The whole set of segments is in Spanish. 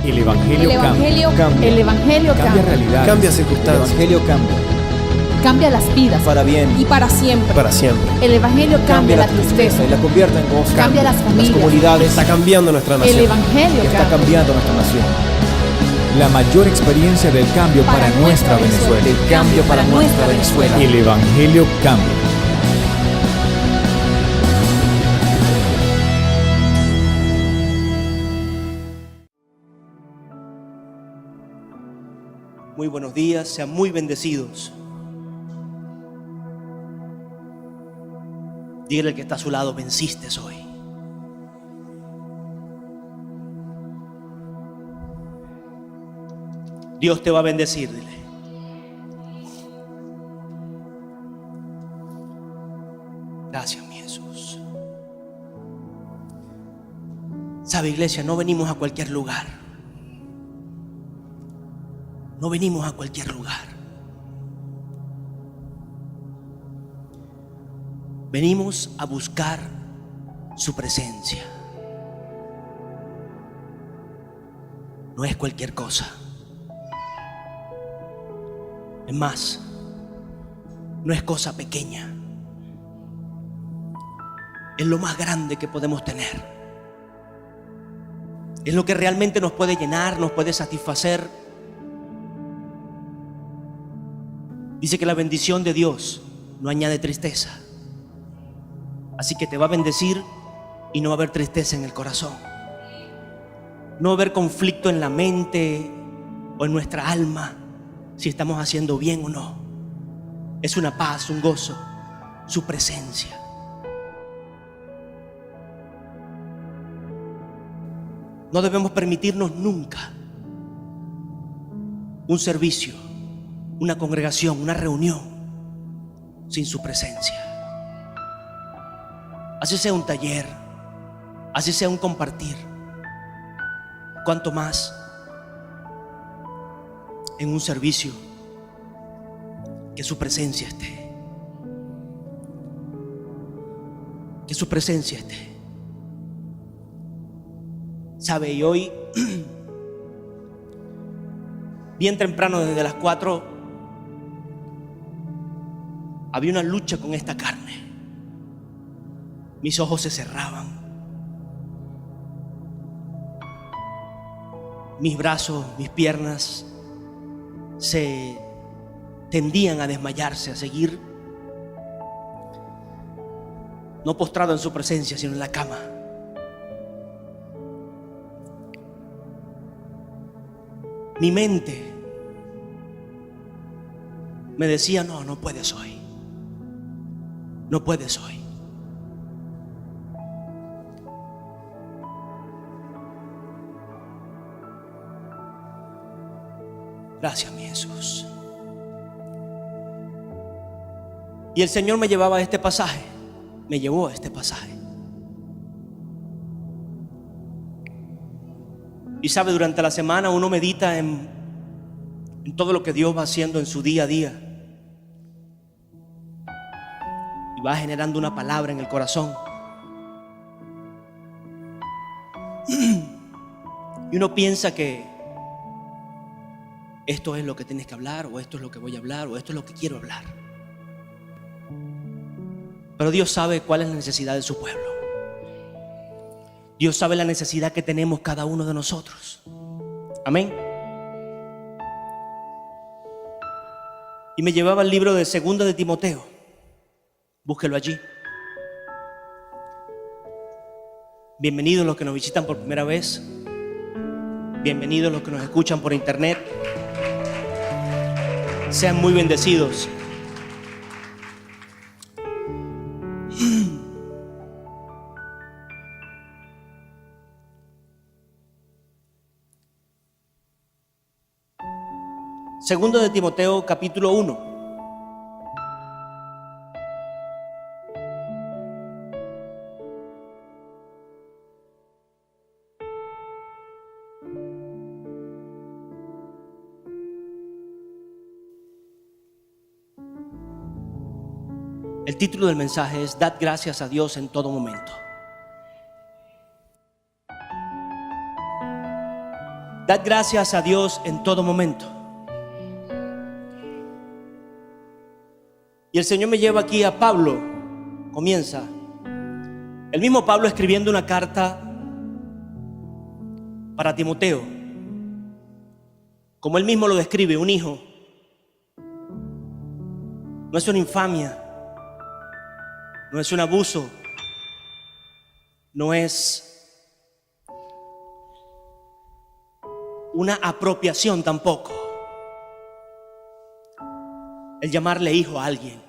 El Evangelio cambia. El Evangelio Cambia realidades. Cambia El circunstancias. Evangelio cambia. cambia las vidas Para bien. y para siempre. Para siempre. El Evangelio cambia la tristeza, y la convierte en gozo. cambia las familias, comunidades. Está cambiando nuestra el nación. Evangelio Está cambia. cambiando nuestra nación. La mayor experiencia del cambio para nuestra Venezuela. El cambio para nuestra Venezuela. El Evangelio cambia. Muy buenos días, sean muy bendecidos. Dígale al que está a su lado, venciste hoy. Dios te va a bendecir, dile. Gracias, mi Jesús. Sabe, iglesia, no venimos a cualquier lugar. No venimos a cualquier lugar. Venimos a buscar su presencia. No es cualquier cosa. Es más, no es cosa pequeña. Es lo más grande que podemos tener. Es lo que realmente nos puede llenar, nos puede satisfacer. Dice que la bendición de Dios no añade tristeza. Así que te va a bendecir y no va a haber tristeza en el corazón. No va a haber conflicto en la mente o en nuestra alma si estamos haciendo bien o no. Es una paz, un gozo, su presencia. No debemos permitirnos nunca un servicio, una congregación, una reunión sin su presencia. Así sea un taller, así sea un compartir. Cuanto más en un servicio, que su presencia esté. Que su presencia esté. Sabe, y hoy bien temprano, desde las 4, había una lucha con esta carne. Mis ojos se cerraban. Mis brazos, mis piernas se tendían a desmayarse, a seguir no postrado en su presencia, sino en la cama. Mi mente me decía, no puedes hoy. No puedes hoy. Gracias, mi Jesús. Y el Señor me llevaba a este pasaje. Me llevó a este pasaje. Y sabe, durante la semana uno medita en todo lo que Dios va haciendo en su día a día. Y va generando una palabra en el corazón. Y uno piensa que esto es lo que tienes que hablar, o esto es lo que voy a hablar, o esto es lo que quiero hablar. Pero Dios sabe cuál es la necesidad de su pueblo. Dios sabe la necesidad que tenemos cada uno de nosotros. Amén. Y me llevaba el libro de 2 de Timoteo. Búsquelo allí. Bienvenidos los que nos visitan por primera vez. Bienvenidos los que nos escuchan por internet. Sean muy bendecidos. Segundo de Timoteo, capítulo 1. El título del mensaje es Dad gracias a Dios en todo momento. Dad gracias a Dios en todo momento. Y el Señor me lleva aquí a Pablo. Comienza el mismo Pablo escribiendo una carta para Timoteo. Como él mismo lo describe, un hijo no es una infamia, no es un abuso, no es una apropiación tampoco el llamarle hijo a alguien.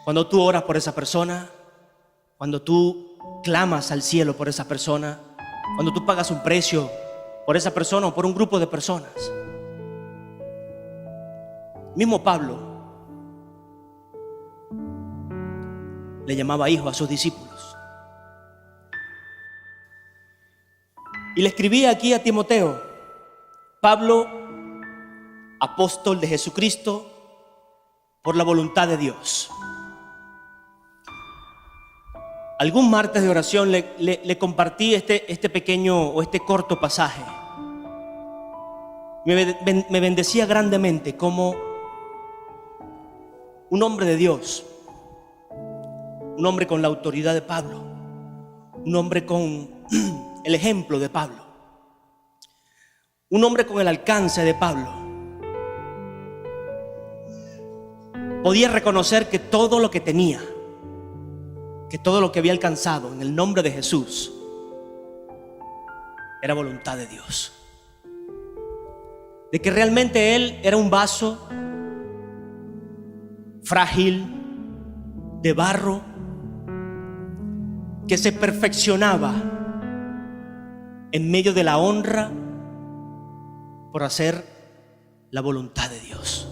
Cuando tú oras por esa persona, cuando tú clamas al cielo por esa persona, cuando tú pagas un precio por esa persona o por un grupo de personas. Mismo Pablo le llamaba hijo a sus discípulos. Y le escribía aquí a Timoteo: Pablo, apóstol de Jesucristo, por la voluntad de Dios. Algún martes de oración le compartí este pequeño o este corto pasaje. Me bendecía grandemente como un hombre de Dios, un hombre con la autoridad de Pablo, un hombre con el ejemplo de Pablo, un hombre con el alcance de Pablo. Podía reconocer que todo lo que tenía, que todo lo que había alcanzado en el nombre de Jesús era voluntad de Dios. De que realmente él era un vaso frágil, de barro, que se perfeccionaba en medio de la honra por hacer la voluntad de Dios.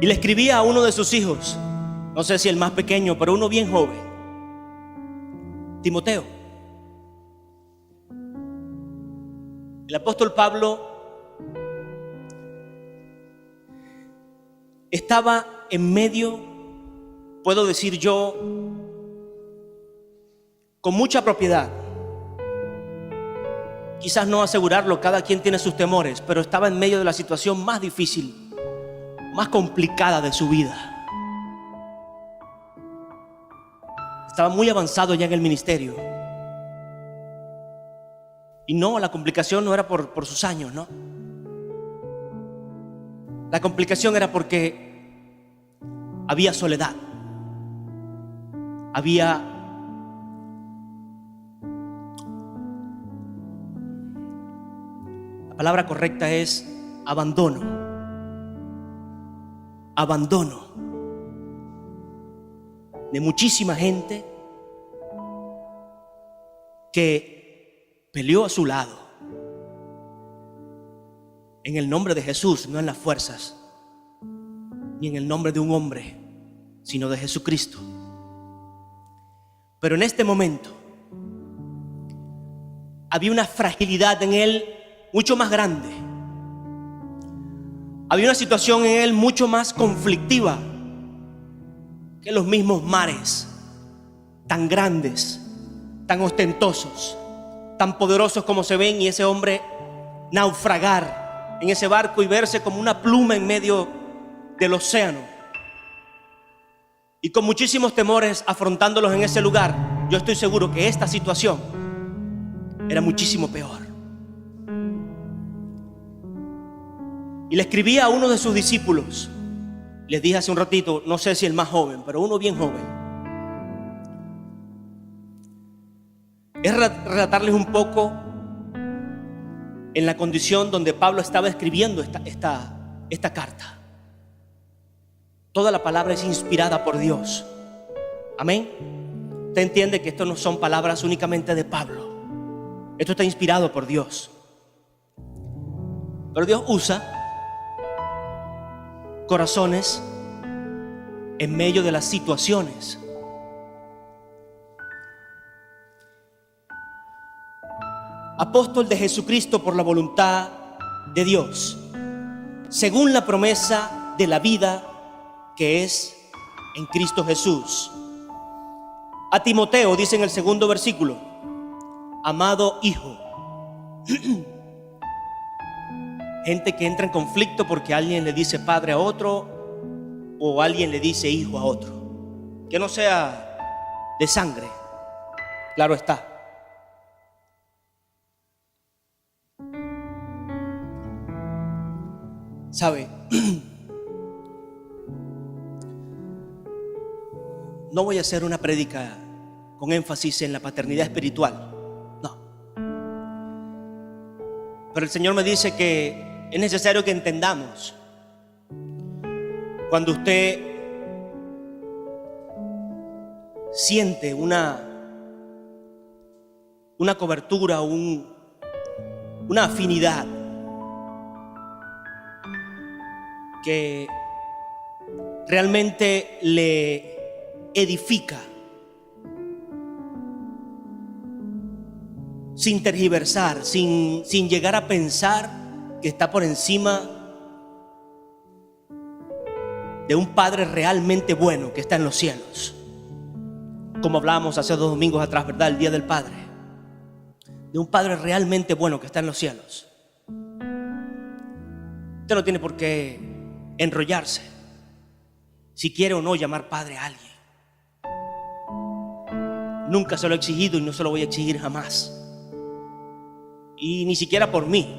Y le escribía a uno de sus hijos, no sé si el más pequeño, pero uno bien joven, Timoteo. El apóstol Pablo estaba en medio, puedo decir yo, con mucha propiedad. Quizás no asegurarlo, cada quien tiene sus temores, pero estaba en medio de la situación más difícil, más complicada de su vida. Estaba muy avanzado ya en el ministerio. Y no, la complicación no era por sus años, ¿no? La complicación era porque había soledad. Había la palabra correcta es abandono. Abandono de muchísima gente que peleó a su lado en el nombre de Jesús, no en las fuerzas ni en el nombre de un hombre, sino de Jesucristo. Pero en este momento había una fragilidad en él mucho más grande. Había una situación en él mucho más conflictiva que los mismos mares, tan grandes, tan ostentosos, tan poderosos como se ven, y ese hombre naufragar en ese barco y verse como una pluma en medio del océano, y con muchísimos temores afrontándolos en ese lugar. Yo estoy seguro que esta situación era muchísimo peor. Y le escribía a uno de sus discípulos. Les dije hace un ratito, no sé si el más joven, pero uno bien joven. Es relatarles un poco en la condición donde Pablo estaba escribiendo esta carta. Toda la palabra es inspirada por Dios. Amén. Usted entiende que esto no son palabras únicamente de Pablo. Esto está inspirado por Dios. Pero Dios usa corazones en medio de las situaciones. Apóstol de Jesucristo por la voluntad de Dios, según la promesa de la vida que es en Cristo Jesús. A Timoteo, dice en el segundo versículo, amado hijo. Gente que entra en conflicto porque alguien le dice padre a otro o alguien le dice hijo a otro. Que no sea de sangre, claro está. ¿Sabe? No voy a hacer una prédica con énfasis en la paternidad espiritual, no. Pero el Señor me dice que es necesario que entendamos cuando usted siente una cobertura, una afinidad que realmente le edifica, sin tergiversar, sin llegar a pensar que está por encima de un Padre realmente bueno que está en los cielos. Como hablábamos hace 2 domingos atrás, ¿verdad? El Día del Padre. De un Padre realmente bueno que está en los cielos. Usted no tiene por qué enrollarse si quiere o no llamar padre a alguien. Nunca se lo he exigido y no se lo voy a exigir jamás. Y ni siquiera por mí.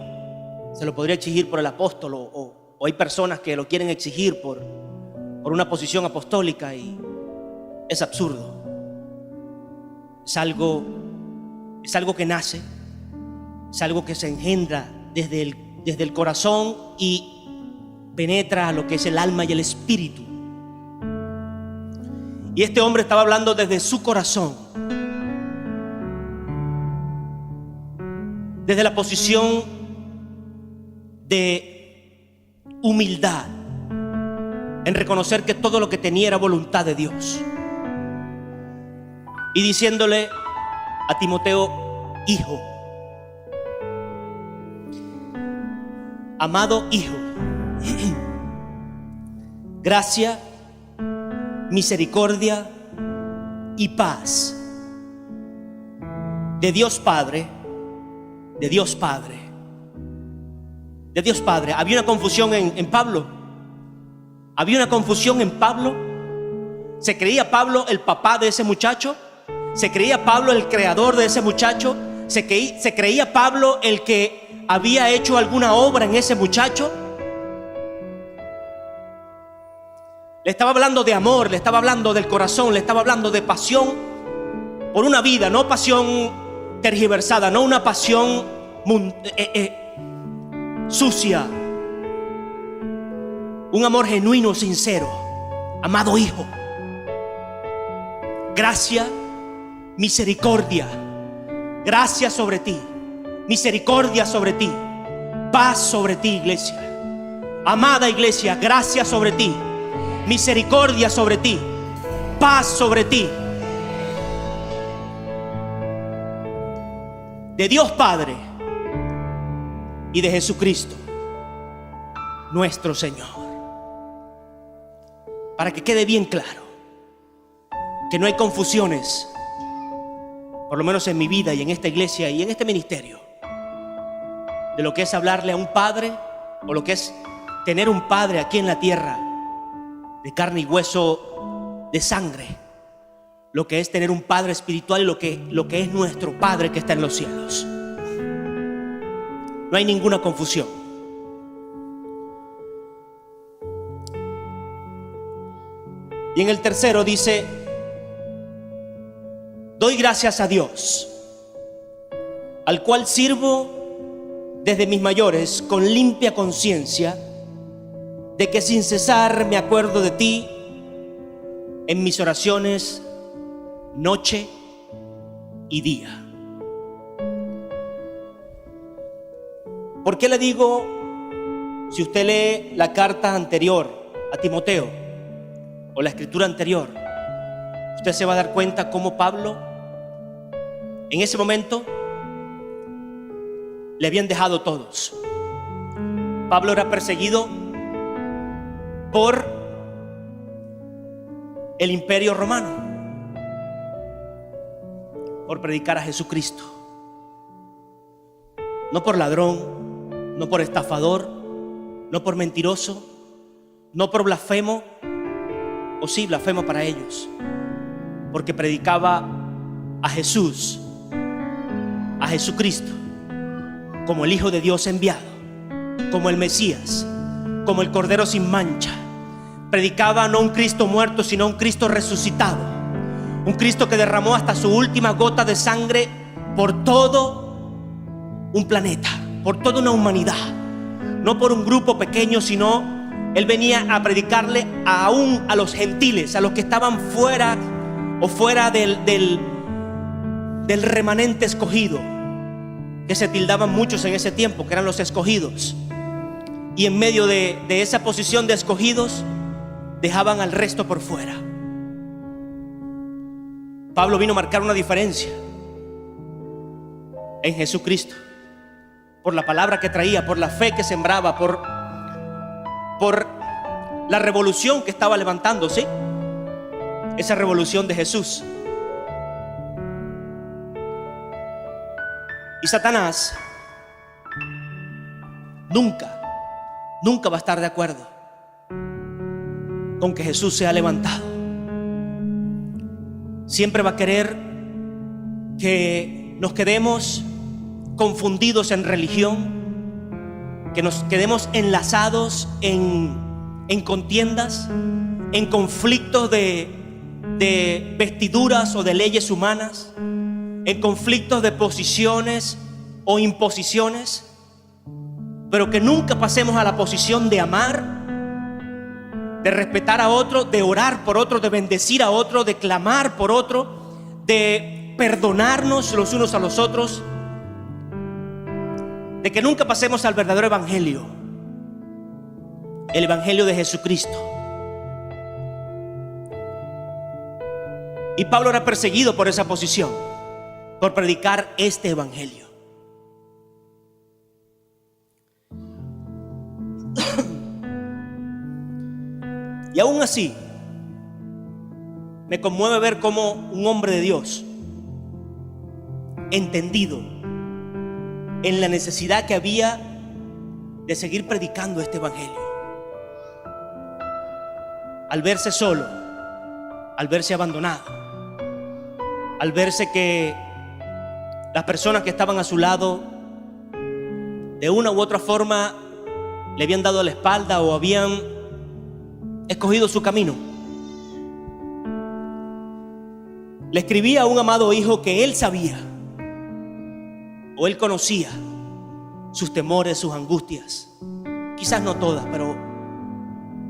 Se lo podría exigir por el apóstol o hay personas que lo quieren exigir por una posición apostólica y es absurdo. Es algo que nace, es algo que se engendra desde el corazón y penetra a lo que es el alma y el espíritu. Y este hombre estaba hablando desde su corazón, desde la posición de humildad, en reconocer que todo lo que tenía era voluntad de Dios. Y diciéndole a Timoteo, hijo, amado hijo, gracia, misericordia y paz de Dios Padre, de Dios Padre, de Dios Padre. Había una confusión en Pablo. Había una confusión en Pablo. ¿Se creía Pablo el papá de ese muchacho? ¿Se creía Pablo el creador de ese muchacho? ¿Se creía Pablo el que había hecho alguna obra en ese muchacho? Le estaba hablando de amor, le estaba hablando del corazón, le estaba hablando de pasión por una vida, no pasión tergiversada, no una pasión sucia. Un amor genuino, sincero. Amado hijo, gracia, misericordia, gracia sobre ti, misericordia sobre ti, paz sobre ti, iglesia. Amada iglesia, gracia sobre ti, misericordia sobre ti, paz sobre ti. De Dios Padre y de Jesucristo, nuestro Señor. Para que quede bien claro que no hay confusiones, por lo menos en mi vida y en esta iglesia y en este ministerio, de lo que es hablarle a un padre o lo que es tener un padre aquí en la tierra, de carne y hueso, de sangre, lo que es tener un padre espiritual y lo que es nuestro Padre que está en los cielos. No hay ninguna confusión. Y en el tercero dice: doy gracias a Dios, al cual sirvo desde mis mayores con limpia conciencia, de que sin cesar me acuerdo de ti en mis oraciones noche y día. ¿Por qué le digo? Si usted lee la carta anterior a Timoteo o la escritura anterior, usted se va a dar cuenta cómo Pablo en ese momento le habían dejado todos. Pablo era perseguido por el imperio romano por predicar a Jesucristo. no por ladrón, no por estafador, no por mentiroso, no por blasfemo, o sí, blasfemo para ellos, porque predicaba a Jesús, a Jesucristo, como el Hijo de Dios enviado, como el Mesías, como el Cordero sin mancha. Predicaba no un Cristo muerto, sino un Cristo resucitado, un Cristo que derramó hasta su última gota de sangre por todo un planeta, por toda una humanidad, no por un grupo pequeño, sino Él venía a predicarle aún a los gentiles, a los que estaban fuera o fuera del remanente escogido, que se tildaban muchos en ese tiempo, que eran los escogidos. Y en medio de esa posición de escogidos, dejaban al resto por fuera. Pablo vino a marcar una diferencia en Jesucristo, por la palabra que traía, por la fe que sembraba, por la revolución que estaba levantando, ¿sí? Esa revolución de Jesús. Y Satanás nunca va a estar de acuerdo con que Jesús sea levantado. Siempre va a querer que nos quedemos confundidos en religión, que nos quedemos enlazados en contiendas, en conflictos de vestiduras o de leyes humanas, en conflictos de posiciones o imposiciones, pero que nunca pasemos a la posición de amar, de respetar a otro, de orar por otro, de bendecir a otro, de clamar por otro, de perdonarnos los unos a los otros, de que nunca pasemos al verdadero evangelio, el evangelio de Jesucristo. Y Pablo era perseguido por esa posición, por predicar este evangelio. Y aún así, me conmueve ver cómo un hombre de Dios, entendido en la necesidad que había de seguir predicando este evangelio, al verse solo, al verse abandonado, al verse que las personas que estaban a su lado de una u otra forma le habían dado la espalda o habían escogido su camino, le escribía a un amado hijo que él sabía o él conocía sus temores, sus angustias, quizás no todas, pero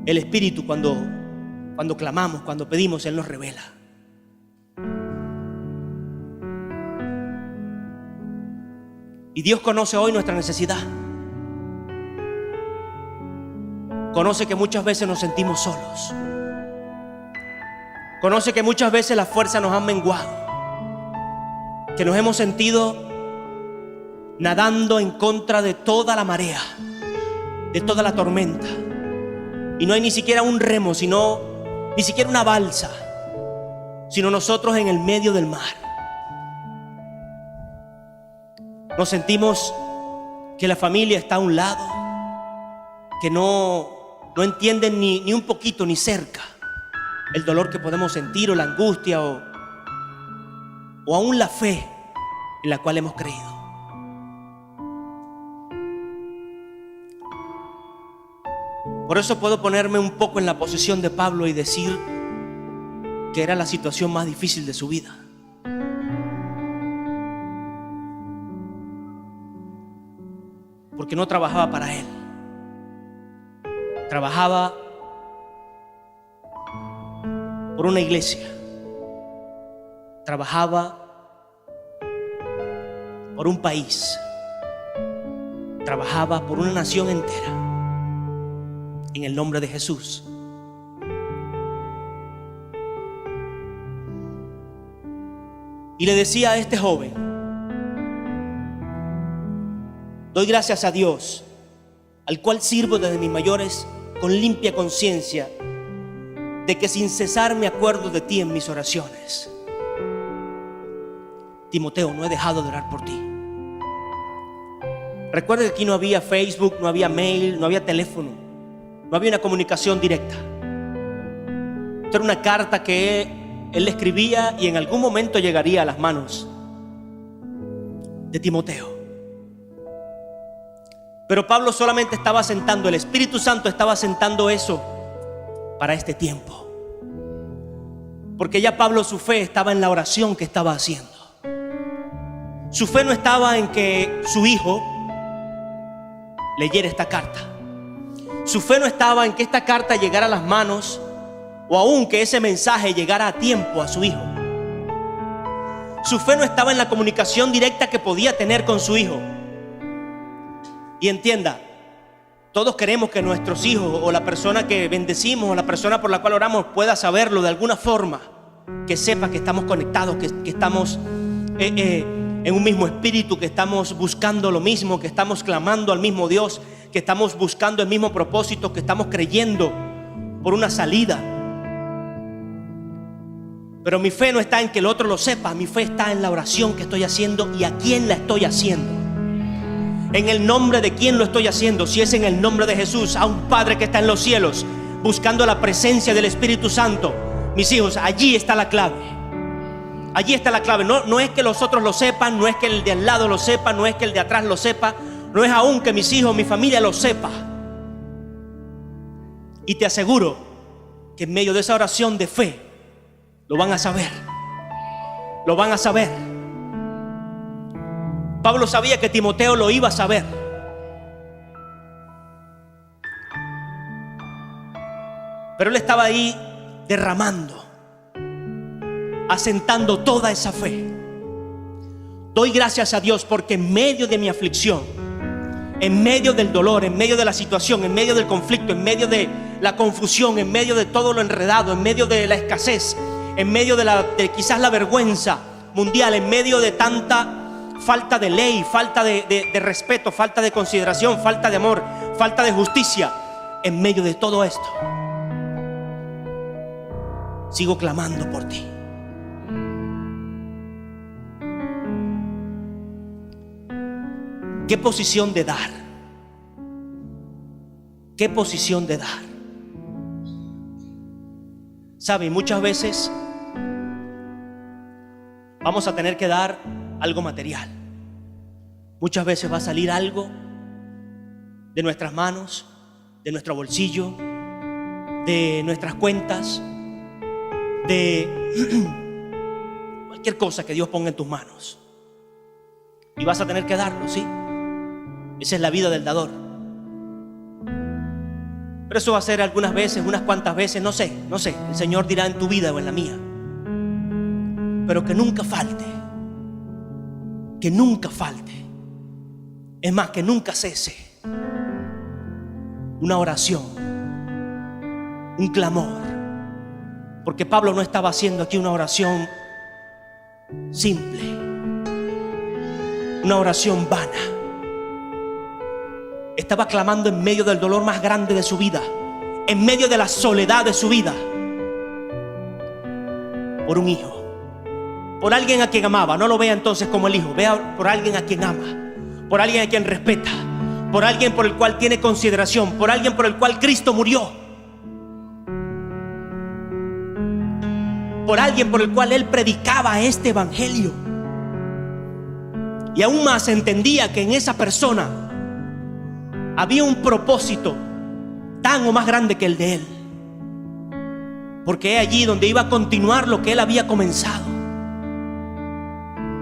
el Espíritu cuando clamamos, cuando pedimos, Él nos revela. Y Dios conoce hoy nuestra necesidad. Conoce que muchas veces nos sentimos solos. Conoce que muchas veces las fuerzas nos han menguado, que nos hemos sentido nadando en contra de toda la marea, de toda la tormenta, y no hay ni siquiera un remo, ni siquiera una balsa, sino nosotros en el medio del mar. Nos sentimos que la familia está a un lado, que no entienden ni un poquito, ni cerca, el dolor que podemos sentir, o la angustia, o aún la fe en la cual hemos creído. Por eso puedo ponerme un poco en la posición de Pablo y decir que era la situación más difícil de su vida. Porque no trabajaba para él, trabajaba por una iglesia, trabajaba por un país, trabajaba por una nación entera, en el nombre de Jesús. Y le decía a este joven: doy gracias a Dios, al cual sirvo desde mis mayores con limpia conciencia, de que sin cesar me acuerdo de ti en mis oraciones. Timoteo, no he dejado de orar por ti. Recuerde que aquí no había Facebook, no había mail, no había teléfono, no había una comunicación directa. Esto era una carta que él escribía y en algún momento llegaría a las manos de Timoteo. Pero Pablo solamente estaba sentando, el Espíritu Santo estaba sentando eso para este tiempo. Porque ya Pablo, su fe estaba en la oración que estaba haciendo. Su fe no estaba en que su hijo leyera esta carta. Su fe no estaba en que esta carta llegara a las manos, o aún que ese mensaje llegara a tiempo a su hijo. Su fe no estaba en la comunicación directa que podía tener con su hijo. Y entienda, todos queremos que nuestros hijos o la persona que bendecimos o la persona por la cual oramos pueda saberlo de alguna forma, que sepa que estamos conectados, que estamos en un mismo espíritu, que estamos buscando lo mismo, que estamos clamando al mismo Dios, que estamos buscando el mismo propósito, que estamos creyendo por una salida. Pero mi fe no está en que el otro lo sepa, mi fe está en la oración que estoy haciendo y a quién la estoy haciendo. En el nombre de quién lo estoy haciendo. Si es en el nombre de Jesús, a un Padre que está en los cielos, buscando la presencia del Espíritu Santo. Mis hijos, allí está la clave. Allí está la clave. No es que los otros lo sepan, no es que el de al lado lo sepa, no es que el de atrás lo sepa, no es aún que mis hijos, mi familia lo sepa. Y te aseguro que en medio de esa oración de fe lo van a saber. Lo van a saber. Pablo sabía que Timoteo lo iba a saber. Pero él estaba ahí derramando, asentando toda esa fe. Doy gracias a Dios porque en medio de mi aflicción, en medio del dolor, en medio de la situación, en medio del conflicto, en medio de la confusión, en medio de todo lo enredado, en medio de la escasez, en medio de quizás la vergüenza mundial, en medio de tanta falta de ley, falta de respeto, falta de consideración, falta de amor, falta de justicia, en medio de todo esto, sigo clamando por ti. ¿Qué posición de dar? ¿Qué posición de dar? ¿Sabe? Muchas veces vamos a tener que dar algo material. Muchas veces va a salir algo de nuestras manos, de nuestro bolsillo, de nuestras cuentas, de cualquier cosa que Dios ponga en tus manos. Y vas a tener que darlo, ¿sí? Esa es la vida del dador. Pero eso va a ser algunas veces, unas cuantas veces, no sé. El Señor dirá en tu vida o en la mía. Pero que nunca falte. Que nunca falte. Es más, que nunca cese una oración, un clamor. Porque Pablo no estaba haciendo aquí una oración simple, una oración vana. Estaba clamando en medio del dolor más grande de su vida, en medio de la soledad de su vida, por un hijo, por alguien a quien amaba. No lo vea entonces como el hijo, vea por alguien a quien ama, por alguien a quien respeta, por alguien por el cual tiene consideración, por alguien por el cual Cristo murió, por alguien por el cual él predicaba este evangelio. Y aún más entendía que en esa persona había un propósito tan o más grande que el de él, porque es allí donde iba a continuar lo que él había comenzado,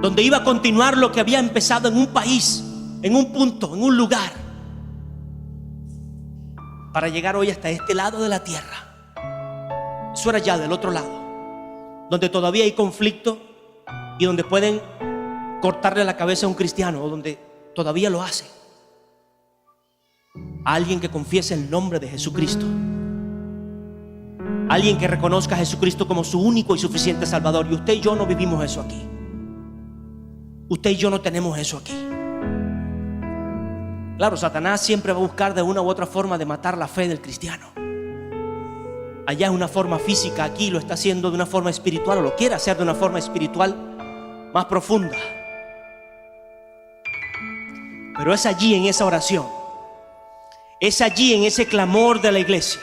donde iba a continuar lo que había empezado en un país, en un punto, en un lugar, para llegar hoy hasta este lado de la tierra. Eso era ya del otro lado, donde todavía hay conflicto y donde pueden cortarle la cabeza a un cristiano, o donde todavía lo hacen. A alguien que confiese el nombre de Jesucristo, alguien que reconozca a Jesucristo como su único y suficiente Salvador. Y usted y yo no vivimos eso aquí. Usted y yo no tenemos eso aquí. Claro, Satanás siempre va a buscar de una u otra forma de matar la fe del cristiano. Allá es una forma física, aquí lo está haciendo de una forma espiritual, o lo quiere hacer de una forma espiritual más profunda. Pero es allí en esa oración, es allí en ese clamor de la iglesia,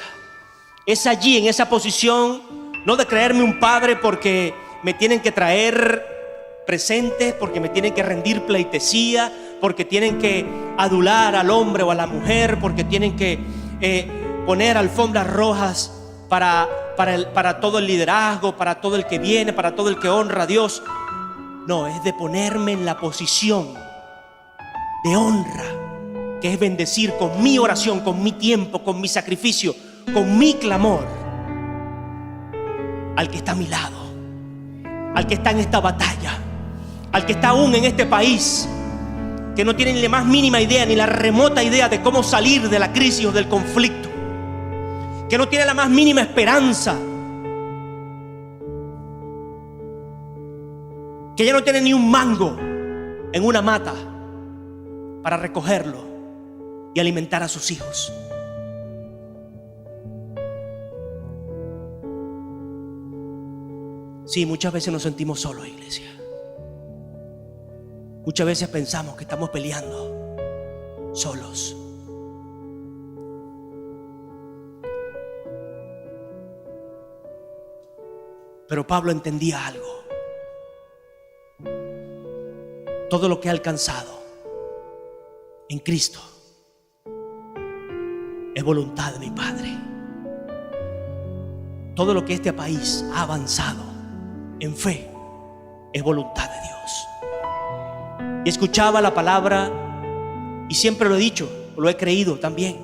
es allí en esa posición, no de creerme un padre porque me tienen que traer presentes, porque me tienen que rendir pleitesía, porque tienen que adular al hombre o a la mujer, porque tienen que poner alfombras rojas para todo el liderazgo, para todo el que viene, para todo el que honra a Dios. No, es de ponerme en la posición de honra, que es bendecir con mi oración, con mi tiempo, con mi sacrificio, con mi clamor al que está a mi lado, al que está en esta batalla, al que está aún en este país, que no tiene ni la más mínima idea, ni la remota idea de cómo salir de la crisis o del conflicto, que no tiene la más mínima esperanza, que ya no tiene ni un mango en una mata para recogerlo y alimentar a sus hijos. Sí, muchas veces nos sentimos solos, iglesia. Muchas veces pensamos que estamos peleando solos. Pero Pablo entendía algo. Todo lo que ha alcanzado en Cristo es voluntad de mi Padre. Todo lo que este país ha avanzado en fe es voluntad de Dios. Y escuchaba la palabra, y siempre lo he dicho, lo he creído también.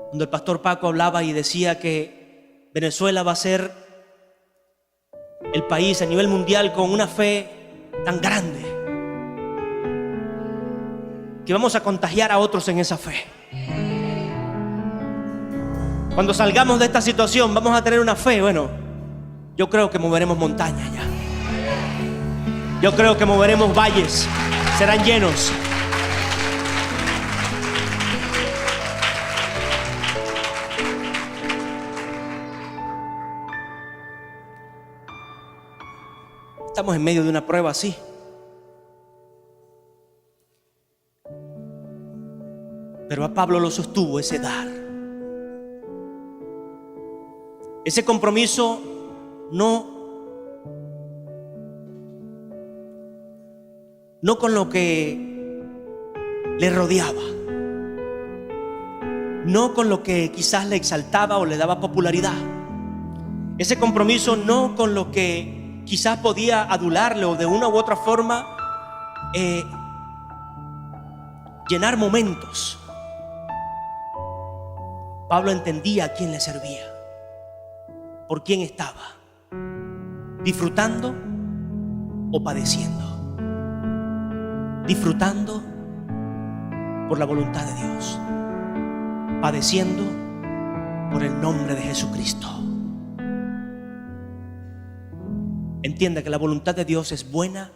Cuando el pastor Paco hablaba y decía que Venezuela va a ser el país a nivel mundial con una fe tan grande, que vamos a contagiar a otros en esa fe. Cuando salgamos de esta situación vamos a tener una fe, bueno, yo creo que moveremos montañas ya. Yo creo que moveremos valles, serán llenos. Estamos en medio de una prueba así. Pero a Pablo lo sostuvo ese dar. Ese compromiso no con lo que le rodeaba, no con lo que quizás le exaltaba o le daba popularidad. Ese compromiso no con lo que quizás podía adularle o de una u otra forma llenar momentos. Pablo entendía a quién le servía, por quién estaba, disfrutando o padeciendo, disfrutando por la voluntad de Dios, padeciendo por el nombre de Jesucristo. Entienda que la voluntad de Dios es buena,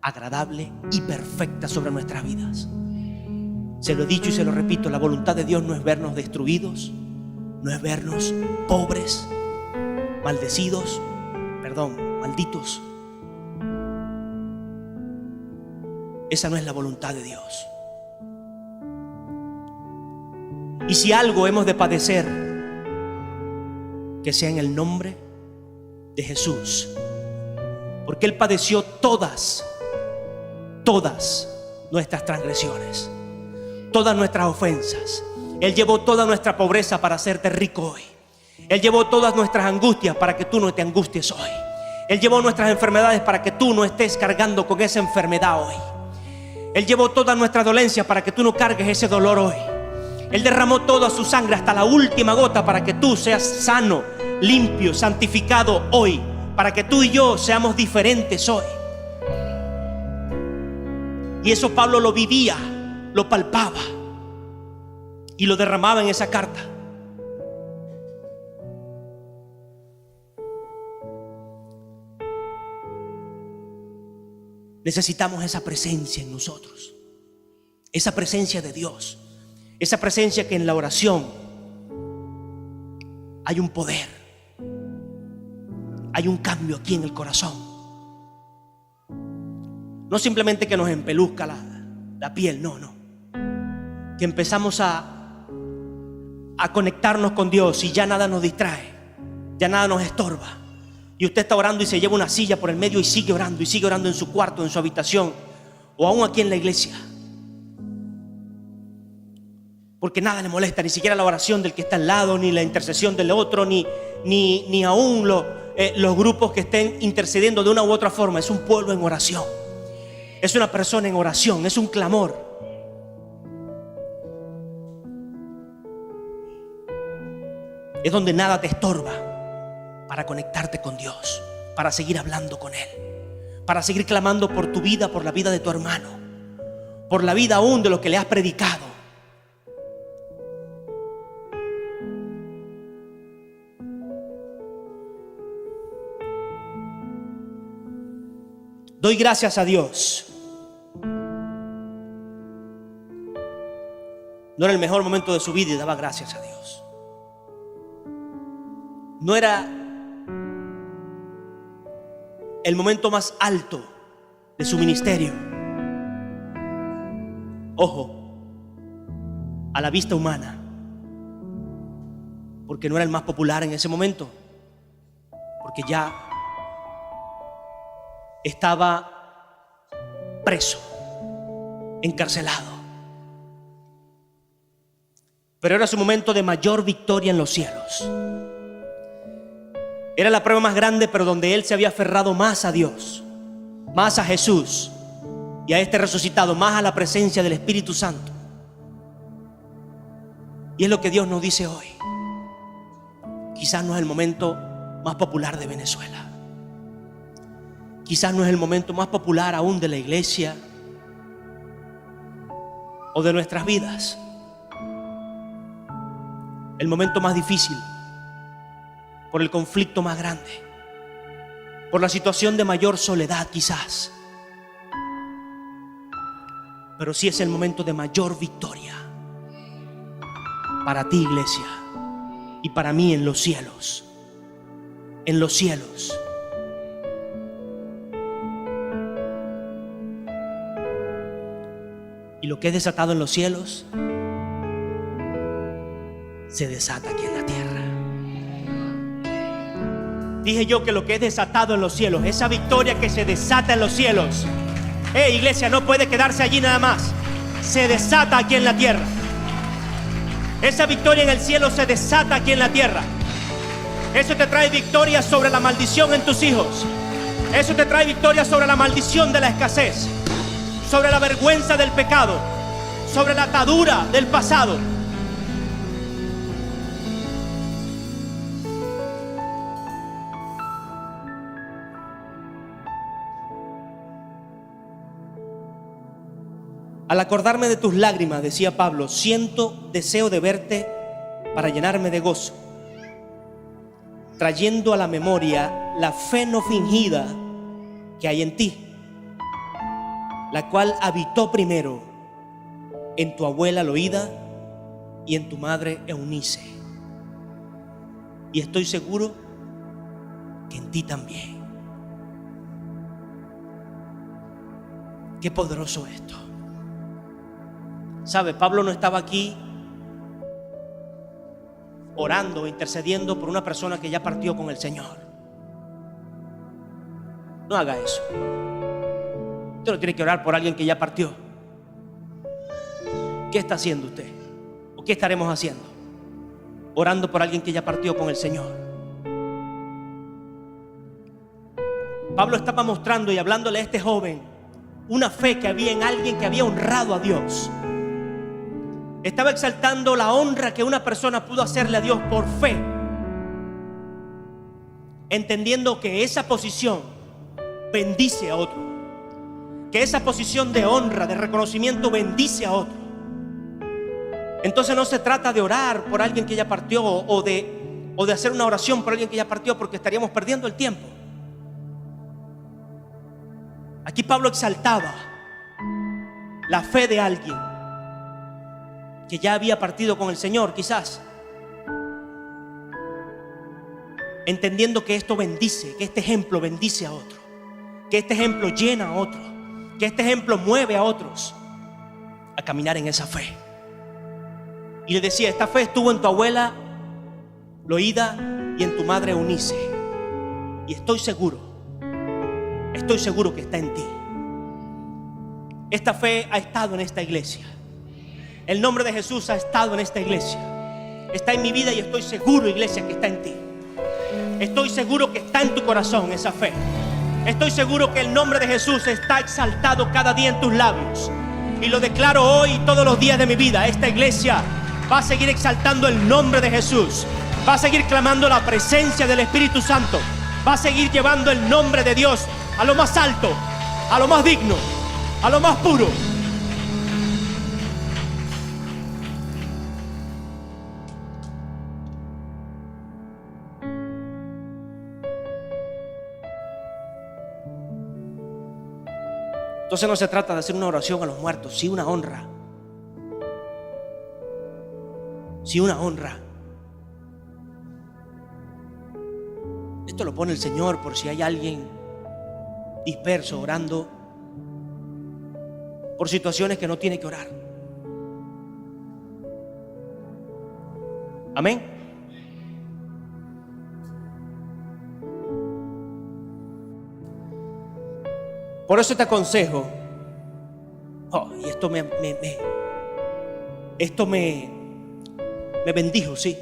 agradable y perfecta sobre nuestras vidas. Se lo he dicho y se lo repito, la voluntad de Dios no es vernos destruidos, no es vernos pobres, malditos. Esa no es la voluntad de Dios. Y si algo hemos de padecer, que sea en el nombre de Jesús, porque Él padeció todas nuestras transgresiones, todas nuestras ofensas. Él llevó toda nuestra pobreza para hacerte rico hoy. Él llevó todas nuestras angustias para que tú no te angusties hoy. Él llevó nuestras enfermedades para que tú no estés cargando con esa enfermedad hoy. Él llevó todas nuestras dolencias para que tú no cargues ese dolor hoy. Él derramó toda su sangre hasta la última gota para que tú seas sano, limpio, santificado hoy, para que tú y yo seamos diferentes hoy. Y eso Pablo lo vivía, lo palpaba y lo derramaba en esa carta. Necesitamos esa presencia en nosotros, esa presencia de Dios, esa presencia que en la oración hay un poder, hay un cambio aquí en el corazón. No simplemente que nos empeluzca la piel, no. Que empezamos a conectarnos con Dios y ya nada nos distrae, ya nada nos estorba. Y usted está orando y se lleva una silla por el medio y sigue orando en su cuarto, en su habitación, o aún aquí en la iglesia. Porque nada le molesta, ni siquiera la oración del que está al lado, ni la intercesión del otro, ni aún los grupos que estén intercediendo de una u otra forma. Es un pueblo en oración, es una persona en oración, es un clamor. Es donde nada te estorba para conectarte con Dios, para seguir hablando con Él, para seguir clamando por tu vida, por la vida de tu hermano, por la vida aún de lo que le has predicado. Doy gracias a Dios. No era el mejor momento de su vida y daba gracias a Dios. No era el momento más alto de su ministerio. Ojo, a la vista humana, porque no era el más popular en ese momento, porque ya estaba preso, encarcelado. Pero era su momento de mayor victoria en los cielos. Era la prueba más grande, pero donde él se había aferrado más a Dios, más a Jesús y a este resucitado, más a la presencia del Espíritu Santo. Y es lo que Dios nos dice hoy. Quizás no es el momento más popular de Venezuela. Quizás no es el momento más popular aún de la iglesia o de nuestras vidas. El momento más difícil, por el conflicto más grande, por la situación de mayor soledad quizás. Pero sí es el momento de mayor victoria para ti, iglesia, y para mí en los cielos. En los cielos. Y lo que es desatado en los cielos se desata aquí en la tierra. Dije yo que lo que es desatado en los cielos, esa victoria que se desata en los cielos, iglesia, no puede quedarse allí nada más. Se desata aquí en la tierra. Esa victoria en el cielo se desata aquí en la tierra. Eso te trae victoria sobre la maldición en tus hijos. Eso te trae victoria sobre la maldición de la escasez, sobre la vergüenza del pecado, sobre la atadura del pasado. Al acordarme de tus lágrimas, decía Pablo, siento deseo de verte para llenarme de gozo, trayendo a la memoria la fe no fingida que hay en ti, la cual habitó primero en tu abuela Loída y en tu madre Eunice. Y estoy seguro que en ti también. Qué poderoso esto. ¿Sabe? Pablo no estaba aquí orando o intercediendo por una persona que ya partió con el Señor. No haga eso. Usted no tiene que orar por alguien que ya partió. ¿Qué está haciendo usted? ¿O qué estaremos haciendo? Orando por alguien que ya partió con el Señor. Pablo estaba mostrando y hablándole a este joven una fe que había en alguien que había honrado a Dios. Estaba exaltando la honra que una persona pudo hacerle a Dios por fe, entendiendo que esa posición bendice a otro, que esa posición de honra, de reconocimiento bendice a otro. Entonces no se trata de orar por alguien que ya partió o de hacer una oración por alguien que ya partió, porque estaríamos perdiendo el tiempo. Aquí Pablo exaltaba la fe de alguien que ya había partido con el Señor, quizás, entendiendo que esto bendice, que este ejemplo bendice a otro, que este ejemplo llena a otro, que este ejemplo mueve a otros a caminar en esa fe. Y le decía, esta fe estuvo en tu abuela Loida y en tu madre Eunice, y estoy seguro que está en ti. Esta fe ha estado en esta iglesia. El nombre de Jesús ha estado en esta iglesia. Está en mi vida y estoy seguro, iglesia, que está en ti. Estoy seguro que está en tu corazón esa fe. Estoy seguro que el nombre de Jesús está exaltado cada día en tus labios. Y lo declaro hoy y todos los días de mi vida. Esta iglesia va a seguir exaltando el nombre de Jesús. Va a seguir clamando la presencia del Espíritu Santo. Va a seguir llevando el nombre de Dios a lo más alto, a lo más digno, a lo más puro. Entonces no se trata de hacer una oración a los muertos, sí una honra. Sí una honra. Esto lo pone el Señor por si hay alguien disperso orando por situaciones que no tiene que orar. Amén. Por eso te aconsejo, y esto me bendijo, sí.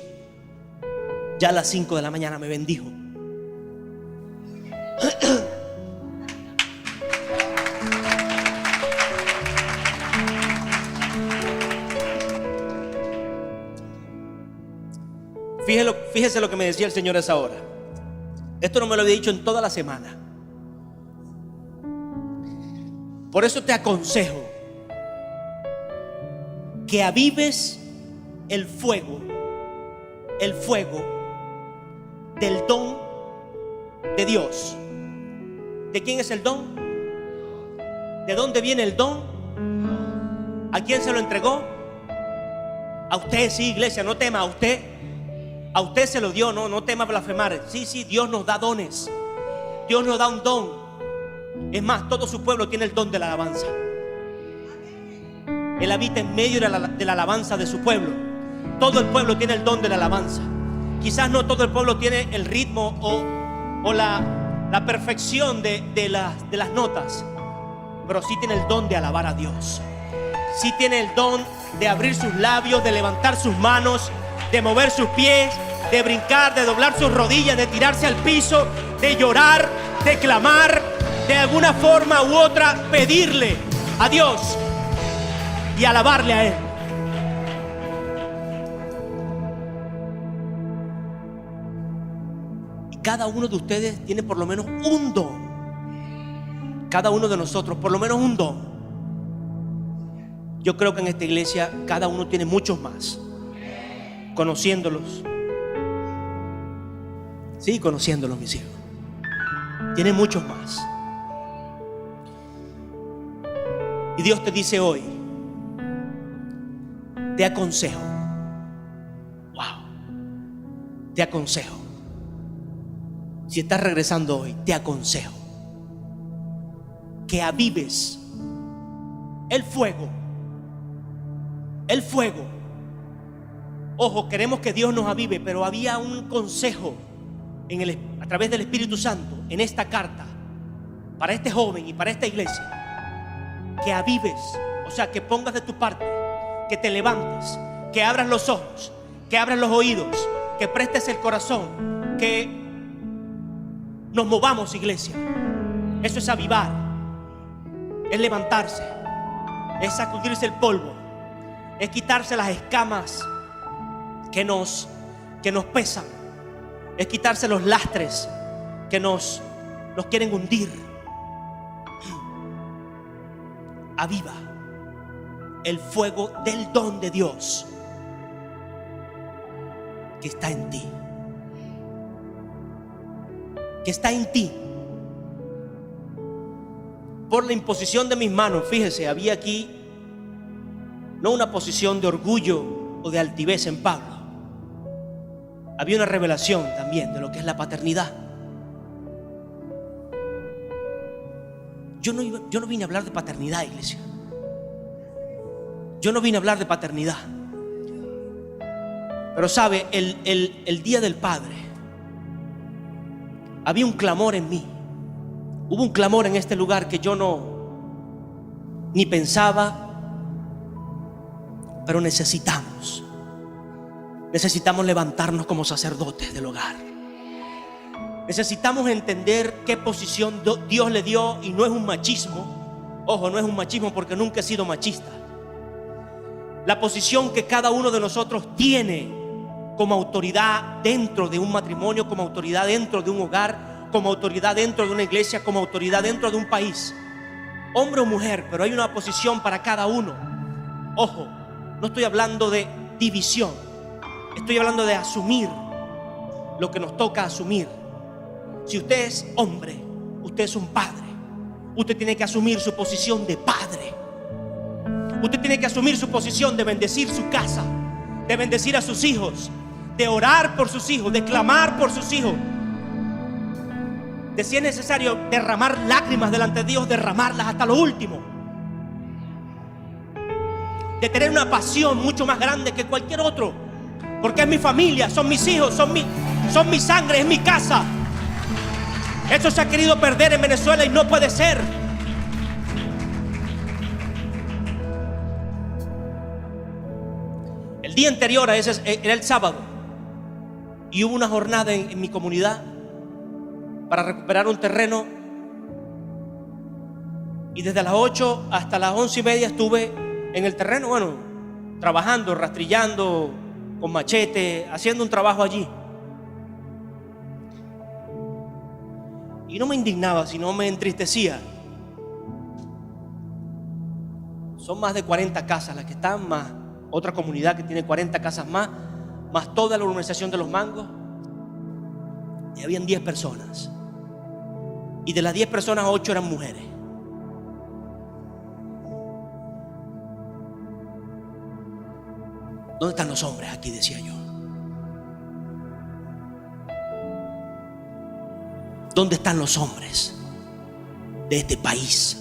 Ya a las 5 de la mañana me bendijo. Fíjese lo que me decía el Señor a esa hora. Esto no me lo había dicho en toda la semana. Por eso te aconsejo que avives el fuego del don de Dios. ¿De quién es el don? ¿De dónde viene el don? ¿A quién se lo entregó? A usted, sí, iglesia, no tema, a usted. A usted se lo dio, no tema blasfemar. Sí, Dios nos da dones. Dios nos da un don. Es más, todo su pueblo tiene el don de la alabanza. Él habita en medio de la alabanza de su pueblo. Todo el pueblo tiene el don de la alabanza. Quizás no todo el pueblo tiene el ritmo o la perfección de las notas, pero sí tiene el don de alabar a Dios. Sí tiene el don de abrir sus labios, de levantar sus manos, de mover sus pies, de brincar, de doblar sus rodillas, de tirarse al piso, de llorar, de clamar, de alguna forma u otra pedirle a Dios y alabarle a Él. Y cada uno de ustedes tiene por lo menos un don. Cada uno de nosotros por lo menos un don. Yo creo que en esta iglesia cada uno tiene muchos más. Conociéndolos. Sí, conociéndolos, mis hijos. Tiene muchos más. Y Dios te dice hoy, te aconsejo. Wow. Te aconsejo. Si estás regresando hoy, te aconsejo que avives el fuego. El fuego. Ojo, queremos que Dios nos avive, pero había un consejo a través del Espíritu Santo en esta carta para este joven y para esta iglesia. Que avives, o sea, que pongas de tu parte, que te levantes, que abras los ojos, que abras los oídos, que prestes el corazón, que nos movamos, iglesia. Eso es avivar, es levantarse, es sacudirse el polvo, es quitarse las escamas que nos pesan, es quitarse los lastres que nos quieren hundir. Aviva el fuego del don de Dios que está en ti. Que está en ti. Por la imposición de mis manos, fíjese, había aquí no una posición de orgullo o de altivez en Pablo. Había una revelación también de lo que es la paternidad. yo no vine a hablar de paternidad, iglesia. Yo no vine a hablar de paternidad. Pero sabe, el día del Padre había un clamor en mí. Hubo un clamor en este lugar que yo ni pensaba. Pero necesitamos levantarnos como sacerdotes del hogar. Necesitamos entender qué posición Dios le dio. Y no es un machismo. Ojo, no es un machismo porque nunca he sido machista. La posición que cada uno de nosotros tiene como autoridad dentro de un matrimonio, como autoridad dentro de un hogar, como autoridad dentro de una iglesia, como autoridad dentro de un país. Hombre o mujer, pero hay una posición para cada uno. Ojo, no estoy hablando de división. Estoy hablando de asumir lo que nos toca asumir. Si usted es hombre, usted es un padre. Usted tiene que asumir su posición de padre. Usted tiene que asumir su posición de bendecir su casa, de bendecir a sus hijos, de orar por sus hijos, de clamar por sus hijos, de si es necesario derramar lágrimas delante de Dios, derramarlas hasta lo último, de tener una pasión mucho más grande que cualquier otro, porque es mi familia, son mis hijos, son mi sangre, es mi casa. Eso se ha querido perder en Venezuela y no puede ser. El día anterior a ese era el sábado, y hubo una jornada en mi comunidad para recuperar un terreno, y desde las 8 hasta las 11:30 estuve en el terreno, trabajando, rastrillando con machete, haciendo un trabajo allí. Y no me indignaba, sino me entristecía. Son más de 40 casas las que están, más otra comunidad que tiene 40 casas más toda la urbanización de Los Mangos. Y habían 10 personas. Y de las 10 personas, 8 eran mujeres. ¿Dónde están los hombres aquí?, decía yo. ¿Dónde están los hombres de este país?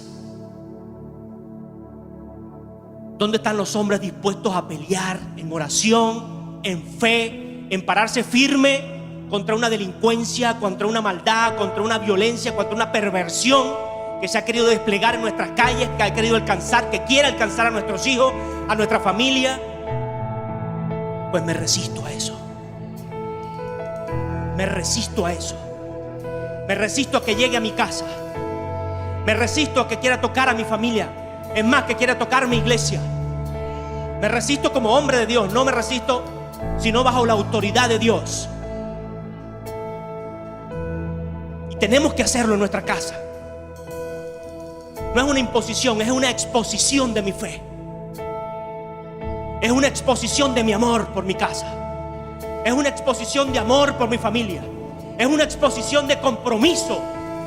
¿Dónde están los hombres dispuestos a pelear en oración, en fe, en pararse firme contra una delincuencia, contra una maldad, contra una violencia, contra una perversión que se ha querido desplegar en nuestras calles, que ha querido alcanzar, que quiere alcanzar a nuestros hijos, a nuestra familia? Pues me resisto a eso. Me resisto a eso. Me resisto a que llegue a mi casa. Me resisto a que quiera tocar a mi familia. Es más, que quiera tocar mi iglesia. Me resisto como hombre de Dios. No me resisto sino bajo la autoridad de Dios. Y tenemos que hacerlo en nuestra casa. No es una imposición, es una exposición de mi fe. Es una exposición de mi amor por mi casa. Es una exposición de amor por mi familia. Es una exposición de compromiso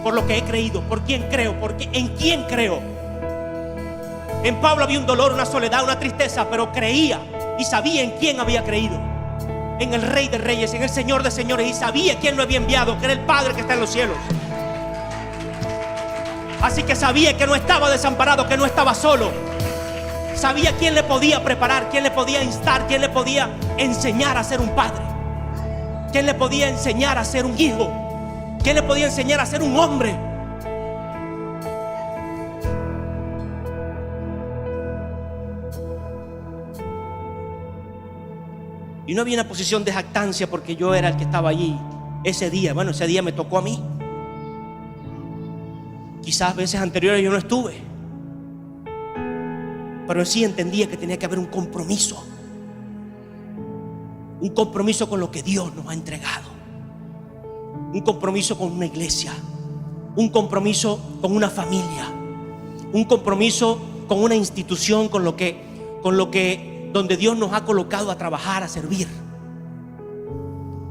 por lo que he creído, por quién creo, en quién creo. En Pablo había un dolor, una soledad, una tristeza, pero creía y sabía en quién había creído. En el Rey de Reyes, en el Señor de Señores, y sabía quién lo había enviado, que era el Padre que está en los cielos. Así que sabía que no estaba desamparado, que no estaba solo. Sabía quién le podía preparar, quién le podía instar, quién le podía enseñar a ser un padre, quién le podía enseñar a ser un hijo, quién le podía enseñar a ser un hombre. Y no había una posición de jactancia porque yo era el que estaba allí ese día. Bueno, ese día me tocó a mí. Quizás veces anteriores yo no estuve, pero sí entendía que tenía que haber un compromiso. Un compromiso con lo que Dios nos ha entregado. Un compromiso con una iglesia. Un compromiso con una familia. Un compromiso con una institución, con lo que donde Dios nos ha colocado a trabajar, a servir.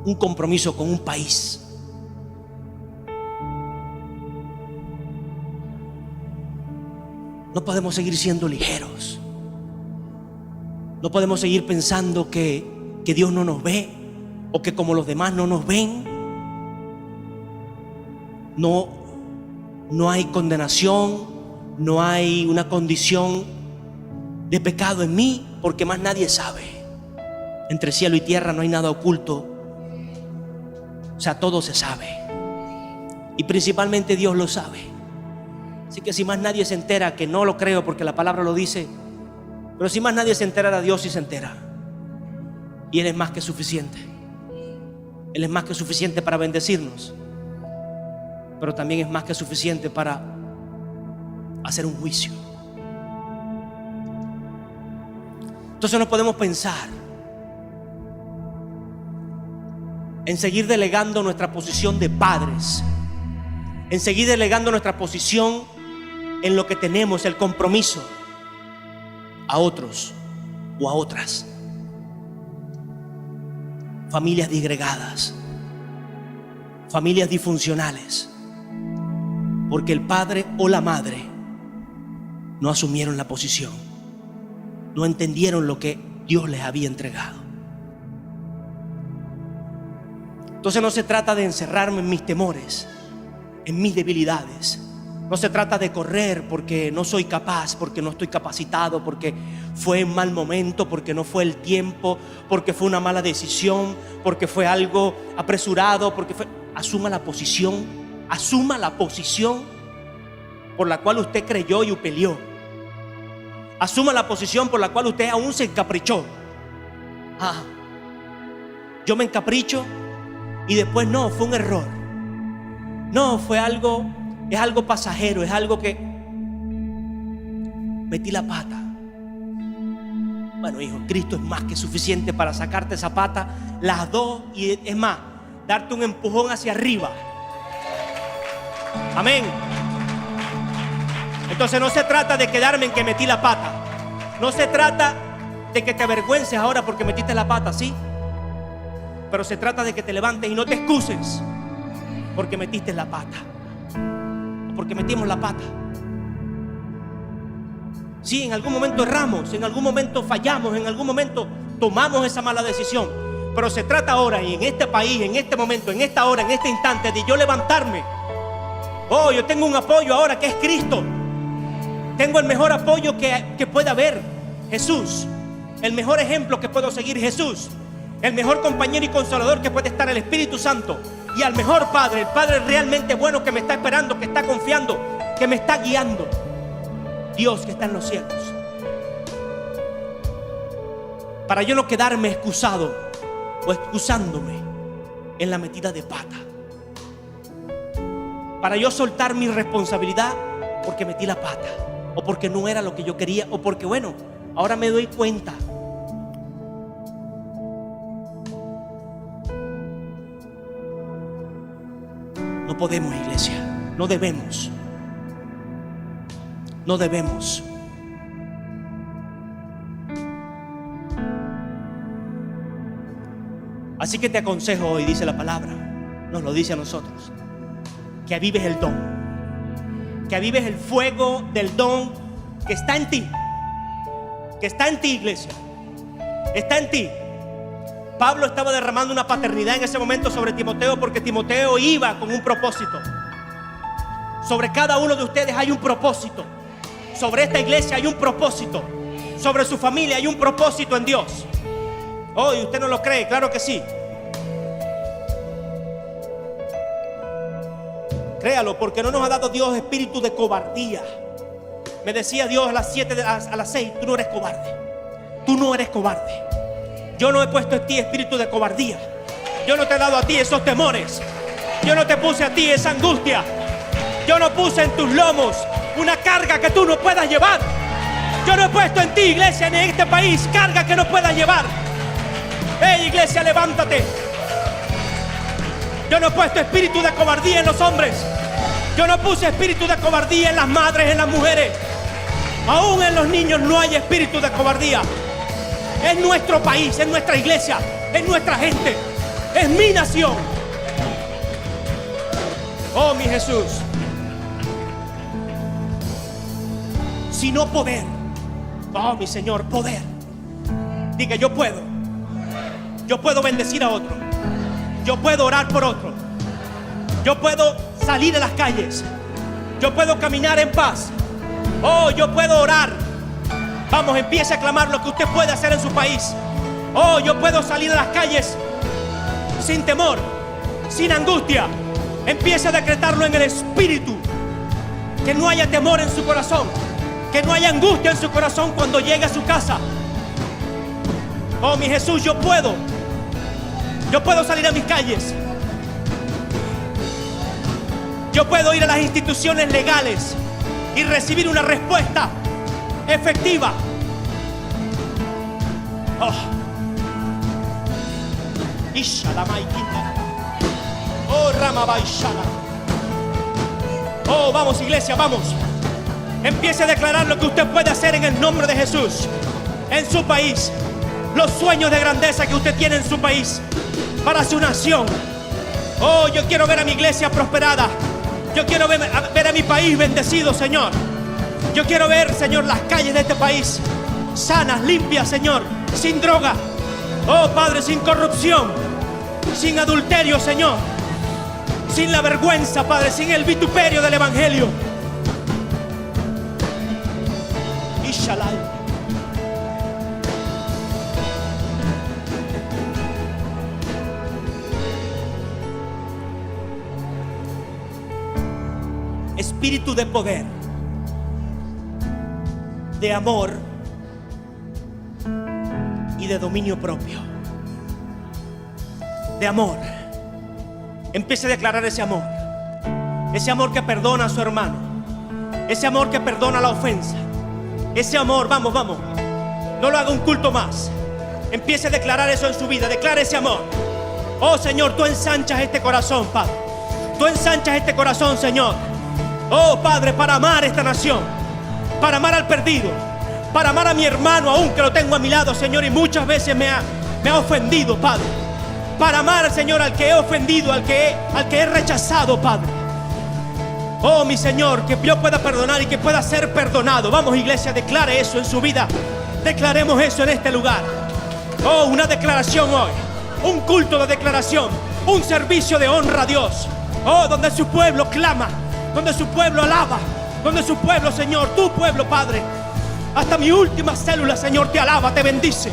Un compromiso con un país. No podemos seguir siendo ligeros. No podemos seguir pensando que Dios no nos ve, o que como los demás no nos ven, no hay condenación, No hay una condición de pecado en mí, porque más nadie sabe. Entre cielo y tierra no hay nada oculto. O sea, todo se sabe. Y principalmente Dios lo sabe. Así que si más nadie se entera, que no lo creo porque la palabra lo dice, pero si más nadie se enterara, Dios sí se entera. Y Él es más que suficiente. Él es más que suficiente para bendecirnos, pero también es más que suficiente para hacer un juicio. Entonces no podemos pensar en seguir delegando nuestra posición de padres, en seguir delegando nuestra posición en lo que tenemos, el compromiso, a otros o a otras. Familias disgregadas, familias disfuncionales, porque el padre o la madre no asumieron la posición, no entendieron lo que Dios les había entregado. Entonces no se trata de encerrarme en mis temores, en mis debilidades. No se trata de correr porque no soy capaz, porque no estoy capacitado, porque fue un mal momento, porque no fue el tiempo, porque fue una mala decisión, porque fue algo apresurado, porque fue... Asuma la posición por la cual usted creyó y peleó. Asuma la posición por la cual usted aún se encaprichó. Yo me encapricho y después no, fue un error. No, fue algo, es algo pasajero, es algo que metí la pata. Bueno, hijo, Cristo es más que suficiente para sacarte esa pata, las dos, y es más, darte un empujón hacia arriba. Amén. Entonces no se trata de quedarme en que metí la pata. No se trata de que te avergüences ahora porque metiste la pata, ¿sí? Pero se trata de que te levantes y no te excuses porque metiste la pata, porque metimos la pata. Sí, en algún momento erramos, en algún momento fallamos, en algún momento tomamos esa mala decisión. Pero se trata ahora y en este país, en este momento, en esta hora, en este instante, de yo levantarme. Oh, yo tengo un apoyo ahora que es Cristo. Tengo el mejor apoyo que pueda haber, Jesús. El mejor ejemplo que puedo seguir, Jesús. El mejor compañero y consolador que puede estar, el Espíritu Santo. Y al mejor Padre, el Padre realmente bueno que me está esperando, que está confiando, que me está guiando. Dios que está en los cielos. Para yo no quedarme excusado o excusándome en la metida de pata. Para yo soltar mi responsabilidad porque metí la pata, o porque no era lo que yo quería, o porque bueno, ahora me doy cuenta. No podemos, iglesia, no debemos. No debemos. Así que te aconsejo hoy, dice la palabra, nos lo dice a nosotros, que avives el don, que avives el fuego del don que está en ti, que está en ti, iglesia, está en ti. Pablo estaba derramando una paternidad en ese momento sobre Timoteo, porque Timoteo iba con un propósito. Sobre cada uno de ustedes hay un propósito. Sobre esta iglesia hay un propósito. Sobre su familia hay un propósito en Dios. Oh, ¿y usted no lo cree? Claro que sí. Créalo, porque no nos ha dado Dios espíritu de cobardía. Me decía Dios a las 6, tú no eres cobarde. Tú no eres cobarde. Yo no he puesto en ti espíritu de cobardía. Yo no te he dado a ti esos temores. Yo no te puse a ti esa angustia. Yo no puse en tus lomos una carga que tú no puedas llevar. Yo no he puesto en ti, iglesia, en este país, carga que no puedas llevar. Hey, iglesia, levántate. Yo no he puesto espíritu de cobardía en los hombres. Yo no puse espíritu de cobardía en las madres, en las mujeres. Aún en los niños no hay espíritu de cobardía. Es nuestro país, es nuestra iglesia, es nuestra gente, es mi nación. Oh, mi Jesús. Sino poder. Oh, mi Señor, poder. Diga, yo puedo. Yo puedo bendecir a otro. Yo puedo orar por otro. Yo puedo salir a las calles. Yo puedo caminar en paz. Oh, yo puedo orar. Vamos, empiece a clamar lo que usted puede hacer en su país. Oh, yo puedo salir a las calles sin temor, sin angustia. Empiece a decretarlo en el Espíritu. Que no haya temor en su corazón, que no haya angustia en su corazón cuando llegue a su casa. Oh, mi Jesús, yo puedo salir a mis calles. Yo puedo ir a las instituciones legales y recibir una respuesta efectiva. Oh. Oh, Ramabaishala. Oh, vamos, iglesia, vamos. Empiece a declarar lo que usted puede hacer en el nombre de Jesús en su país. Los sueños de grandeza que usted tiene en su país para su nación. Oh, yo quiero ver a mi iglesia prosperada. Yo quiero ver a mi país bendecido, Señor. Yo quiero ver, Señor, las calles de este país sanas, limpias, Señor, sin droga. Oh, Padre, sin corrupción, sin adulterio, Señor, sin la vergüenza, Padre, sin el vituperio del Evangelio. Ishalai. Espíritu de poder, de amor y de dominio propio. De amor. Empiece a declarar ese amor. Ese amor que perdona a su hermano. Ese amor que perdona la ofensa. Ese amor, vamos, vamos. No lo haga un culto más. Empiece a declarar eso en su vida. Declara ese amor. Oh, Señor, tú ensanchas este corazón, Padre. Tú ensanchas este corazón, Señor. Oh, Padre, para amar esta nación, para amar al perdido, para amar a mi hermano aún que lo tengo a mi lado, Señor, y muchas veces me ha ofendido, Padre. Para amar, Señor, al que he ofendido, al que he rechazado, Padre. Oh, mi Señor, que yo pueda perdonar y que pueda ser perdonado. Vamos, iglesia, declare eso en su vida. Declaremos eso en este lugar. Oh, una declaración hoy, un culto de declaración, un servicio de honra a Dios. Oh, donde su pueblo clama, donde su pueblo alaba, donde su pueblo, Señor, tu pueblo, Padre, hasta mi última célula, Señor, te alaba, te bendice.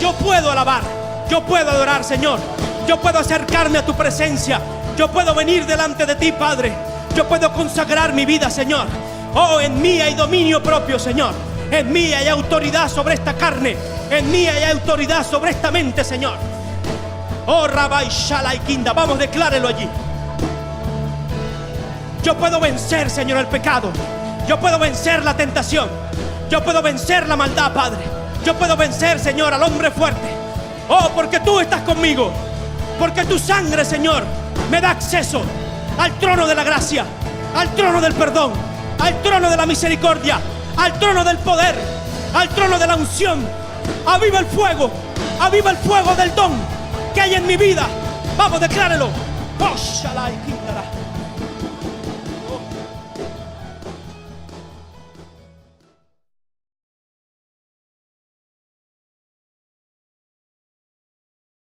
Yo puedo alabar, yo puedo adorar, Señor. Yo puedo acercarme a tu presencia. Yo puedo venir delante de ti, Padre. Yo puedo consagrar mi vida, Señor. Oh, en mí hay dominio propio, Señor. En mí hay autoridad sobre esta carne. En mí hay autoridad sobre esta mente, Señor. Oh, Rabai Shalai Kinda, vamos, declárelo allí. Yo puedo vencer, Señor, el pecado. Yo puedo vencer la tentación. Yo puedo vencer la maldad, Padre. Yo puedo vencer, Señor, al hombre fuerte. Oh, porque tú estás conmigo. Porque tu sangre, Señor, me da acceso al trono de la gracia, al trono del perdón, al trono de la misericordia, al trono del poder, al trono de la unción. Aviva el fuego del don que hay en mi vida. Vamos, declárelo. Oh, Shalai.